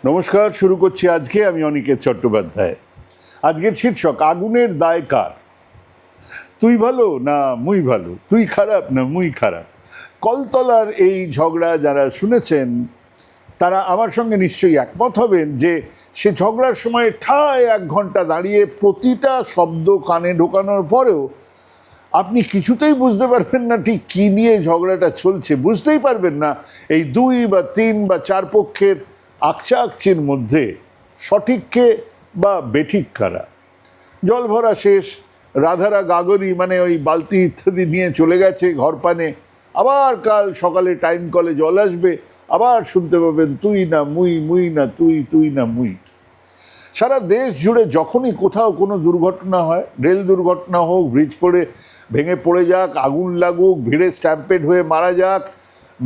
নমস্কার, শুরু করছি আজকে। আমি অনিকেত চট্টোপাধ্যায়। আজকের শীর্ষক আগুনের দায় কার? তুই ভালো না মুই ভালো, তুই খারাপ না মুই খারাপ। কলতলার এই ঝগড়া যারা শুনেছেন তারা আমার সঙ্গে নিশ্চয়ই একমত হবেন যে সে ঝগড়ার সময় ঠায় 1 ঘন্টা দাঁড়িয়ে প্রতিটা শব্দ কানে ঢোকানোর পরেও আপনি কিছুতেই বুঝতে পারবেন না ঠিক কী নিয়ে ঝগড়াটা চলছে। বুঝতেই পারবেন না এই 2 বা 3 বা 4 পক্ষের আকচা আকচির মধ্যে সঠিক কে বা বেঠিক কারা। জল ভরা শেষ, রাধারা গাগরি মানে ওই বালতি ইত্যাদি নিয়ে চলে গেছে ঘর পানে। আবার কাল সকালে টাইম কলে জল আসবে, আবার শুনতে পাবেন তুই না মুই, মুই না তুই, তুই না মুই। সারা দেশ জুড়ে যখনই কোথাও কোনো দুর্ঘটনা হয়, রেল দুর্ঘটনা হোক, ব্রিজ ভেঙে পড়ে যাক, আগুন লাগুক, ভিড়ে স্ট্যাম্পেড হয়ে মারা যাক,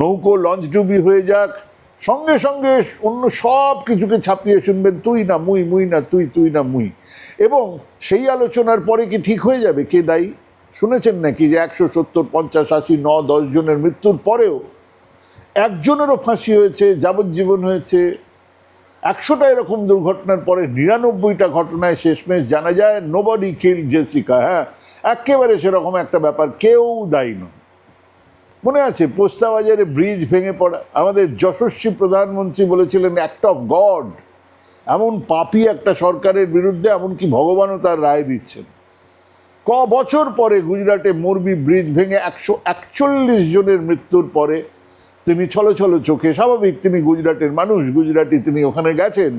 নৌকো লঞ্চ ডুবি হয়ে যাক, সঙ্গে সঙ্গে অন্য সব কিছুকে ছাপিয়ে শুনবেন তুই না মুই, মুই না তুই, তুই না মুই। এবং সেই আলোচনার পরে কি ঠিক হয়ে যাবে কে দায়ী? শুনেছেন নাকি যে 170, 50, 80, 9, 10 জনের মৃত্যুর পরেও একজনেরও ফাঁসি হয়েছে, যাবজ্জীবন হয়েছে। 100টা এরকম দুর্ঘটনার পরে 99টা ঘটনায় শেষমেশ জানা যায় নোবডি কিল্ড জেসিকা। হ্যাঁ, একেবারে সেরকম একটা ব্যাপার, কেউ দায়ী নয়। মনে আছে পোস্তা বাজারে ব্রিজ ভেঙে পড়া? আমাদের যশস্বী প্রধানমন্ত্রী বলেছিলেন অ্যাক্ট অফ গড। এমন পাপী একটা সরকারের বিরুদ্ধে এমনকি ভগবানও তার রায় দিচ্ছেন। বছর পরে গুজরাটে মোরবি ব্রিজ ভেঙে 141 জনের মৃত্যুর পরে তিনি ছলো ছলো চোখে, স্বাভাবিক তিনি গুজরাটের মানুষ, গুজরাটি, তিনি ওখানে গেছেন,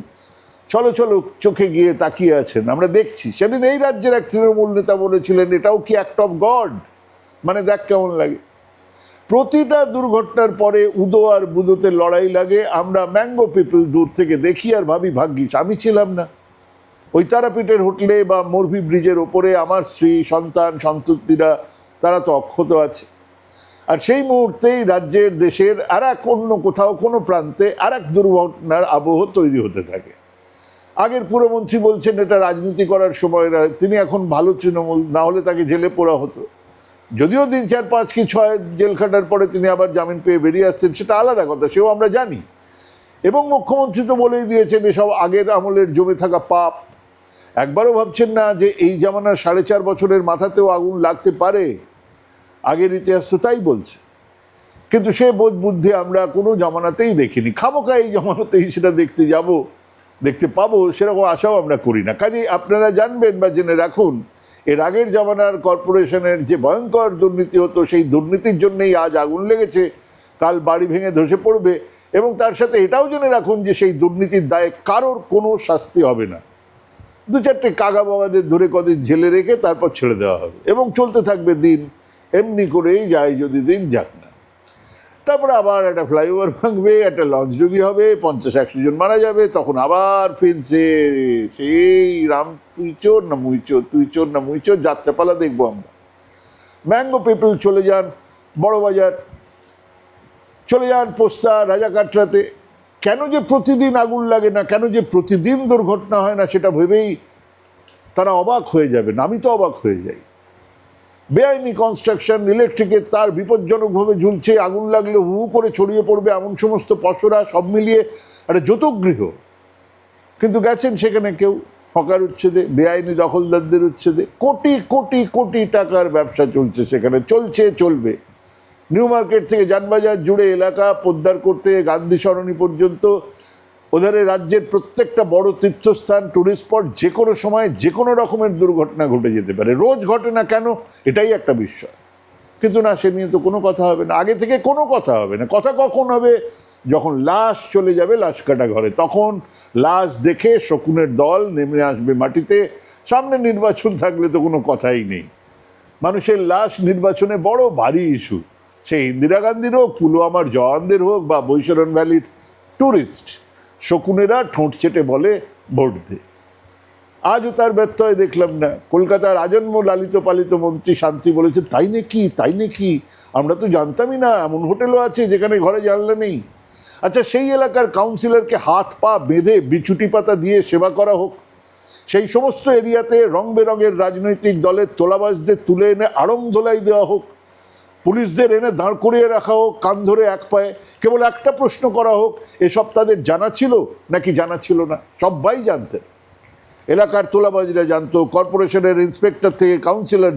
ছলো ছলো চোখে গিয়ে তাকিয়ে আছেন। আমরা দেখছি সেদিন এই রাজ্যের এক তৃণমূল নেতা বলেছিলেন এটাও কি অ্যাক্ট অফ গড? মানে দেখ কেমন লাগে। প্রতিটা দুর্ঘটনার পরে উদো আর বুদোতে লড়াই লাগে। আমরা ম্যাঙ্গো পিপল দূর থেকে দেখি আর ভাবি ভাগ্যিস আমি ছিলাম না। ওই তারাপীঠের হোটেলে বা মোরবি ব্রিজের ওপরে আমার স্ত্রী, সন্তান, সন্ততিরা তারা তো অক্ষত আছে। আর সেই মুহূর্তেই রাজ্যের, দেশের আর এক অন্য কোথাও কোনো প্রান্তে আর এক দুর্ঘটনার আবহ তৈরি হতে থাকে। আগের পুরমন্ত্রী বলছেন এটা রাজনীতি করার সময় নয়, তিনি এখন ভালো তৃণমূল, না হলে তাকে জেলে পোড়া হতো। যদিও 3, 4, 5 কি 6 জেল খাটার পরে তিনি আবার জামিন পেয়ে বেরিয়ে আসছেন, সেটা আলাদা কথা, সেও আমরা জানি। এবং মুখ্যমন্ত্রী তো বলেই দিয়েছেন এসব আগের আমলের জমে থাকা পাপ। একবারও ভাবছেন না যে এই জামানার 4.5 বছরের মাথাতেও আগুন লাগতে পারে? আগের ইতিহাস তো তাই বলছে। কিন্তু সে বোধ বুদ্ধি আমরা কোনো জামানাতেই দেখিনি। খামোকা এই জামানাতেই সেটা দেখতে পাবো সেরকম আশাও আমরা করি না। কাজেই আপনারা জানবেন বা জেনে রাখুন, এর আগের জামানার কর্পোরেশনের যে ভয়ঙ্কর দুর্নীতি হতো, সেই দুর্নীতির জন্যই আজ আগুন লেগেছে, কাল বাড়ি ভেঙে ধসে পড়বে। এবং তার সাথে এটাও জেনে রাখুন যে সেই দুর্নীতির দায়ে কারোর কোনো শাস্তি হবে না। 2-4টে কাগা বগাদের ধরে কদিন জেলে রেখে তারপর ছেড়ে দেওয়া হবে এবং চলতে থাকবে দিন। এমনি করেই যায় যদি দিন, যাক না। তারপরে আবার একটা ফ্লাইওভার ভাঙবে, একটা লঞ্চ ডুবি হবে, 50-100 জন মারা যাবে, তখন আবার ফিরছে সেই রাম তুই চোর না মুই চোর, তুই চোর না মুই চোর যাত্রাপালা দেখবো আমরা। ম্যাঙ্গো পিপল চলে যান বড় বাজার, চলে যান পোস্তা, রাজাকাটরাতে। কেন যে প্রতিদিন আগুন লাগে না, কেন যে প্রতিদিন দুর্ঘটনা হয় না, সেটা ভেবেই তারা অবাক হয়ে যাবেন। আমি তো অবাক হয়ে যাই। বেআইনি কনস্ট্রাকশন, ইলেকট্রিকের তার বিপজ্জনকভাবে ঝুলছে, আগুন লাগলে হু করে ছড়িয়ে পড়বে এমন সমস্ত পসরা, সব মিলিয়ে একটা যৌতুকগৃহ। কিন্তু গেছেন সেখানে কেউ হকার উচ্ছেদে, বেআইনি দখলদারদের উচ্ছেদে। কোটি কোটি কোটি টাকার ব্যবসা চলছে সেখানে, চলবে। নিউ মার্কেট থেকে যানবাজার জুড়ে এলাকা পোদ্দার করতে গান্ধী সরণি পর্যন্ত, ওধারে রাজ্যের প্রত্যেকটা বড় তীর্থস্থান, টুরিস্ট স্পট, যে কোনো সময় যে কোনো রকমের দুর্ঘটনা ঘটে যেতে পারে। রোজ ঘটে না কেন, এটাই একটা বিস্ময়। কিন্তু না, সে নিয়ে তো কোনো কথা হবে না, আগে থেকে কোনো কথা হবে না। কথা কখন হবে? যখন লাশ চলে যাবে লাশ কাটা ঘরে, তখন লাশ দেখে শকুনের দল নেমে আসবে মাটিতে। সামনে নির্বাচন থাকলে তো কোনো কথাই নেই। মানুষের লাশ নির্বাচনে বড় ভারী ইস্যু, সে ইন্দিরা গান্ধীর হোক, পুলওয়ামার জওয়ানদের হোক, বা বৈশরণ ভ্যালির ট্যুরিস্ট। শকুনেরা ঠোঁট চেটে বলে ভোট দে। আজও তার ব্যত্যয় দেখলাম না। কলকাতার আজন্ম লালিত পালিত মন্ত্রী শান্তি বলেছে তাই নাকি, আমরা তো জানতামই না, এমন হোটেলও আছে যেখানে ঘরে জানলা নেই। আচ্ছা, সেই এলাকার কাউন্সিলরকে হাত পা বেঁধে বিচুটি পাতা দিয়ে সেবা করা হোক। সেই সমস্ত এরিয়াতে রং বেরঙের রাজনৈতিক দলের তোলাবাজদের তুলে এনে আড়ং ধোলাই দেওয়া হোক। পুলিশদের এনে দাঁড় করিয়ে রাখা হোক কান ধরে এক পায়ে, কেবল একটা প্রশ্ন করা হোক, এসব তাদের জানা ছিল নাকি জানা ছিল না? সবাই জানতেন। এলাকার তোলাবাজিরা জানতো, কর্পোরেশনের ইন্সপেক্টর থেকে কাউন্সিলর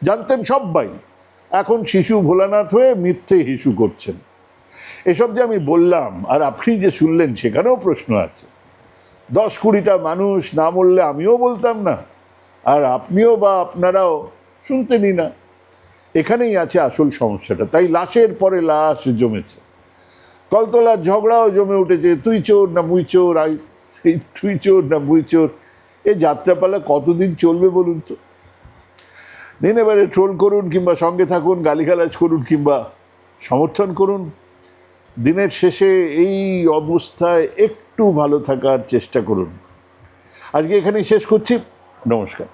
জানতেন সবাই। এখন শিশু ভোলানাথ হয়ে মিথ্যে হিসু করছেন। এসব যে আমি বললাম আর আপনি যে শুনলেন, সেখানেও প্রশ্ন আছে। 10-20টা মানুষ না বললে আমিও বলতাম না, আর আপনিও বা আপনারাও শুনতেনই না। এখানেই আছে আসল সমস্যাটা। তাই লাশের পরে লাশ জমেছে, কলতলার ঝগড়াও জমে উঠেছে। তুই চোর না মুই চোর, সেই তুই চোর না মুই চোর, এ যাত্রাপালা কতদিন চলবে বলুন তো? নিন, এবারে ট্রোল করুন কিংবা সঙ্গে থাকুন, গালিগালাজ করুন কিংবা সমর্থন করুন। দিনের শেষে এই অবস্থায় একটু ভালো থাকার চেষ্টা করুন। আজকে এখানেই শেষ করছি। নমস্কার।